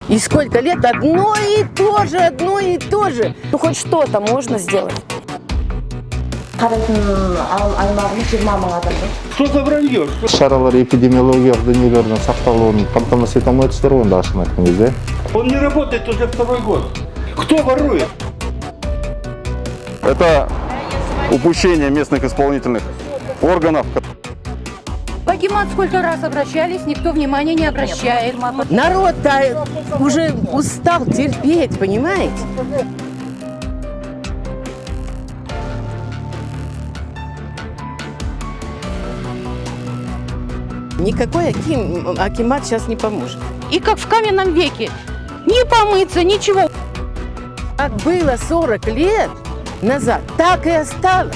И сколько лет одно и то же, одно и то же. Ну хоть что-то можно сделать. Что за вранье? Шаралар эпидемиологиялық дүниелердің сақталуын қамтамасыз ете алмайсыздар ғой, онда ашын айтқан кезде. Он не работает уже второй год. Кто ворует? Это упущение местных исполнительных органов. В Акимат сколько раз обращались, никто внимания не обращает. Народ-то уже устал терпеть, понимаете? Никакой акимат сейчас не поможет. И как в каменном веке. Не помыться, ничего. Как было 40 лет назад, так и осталось.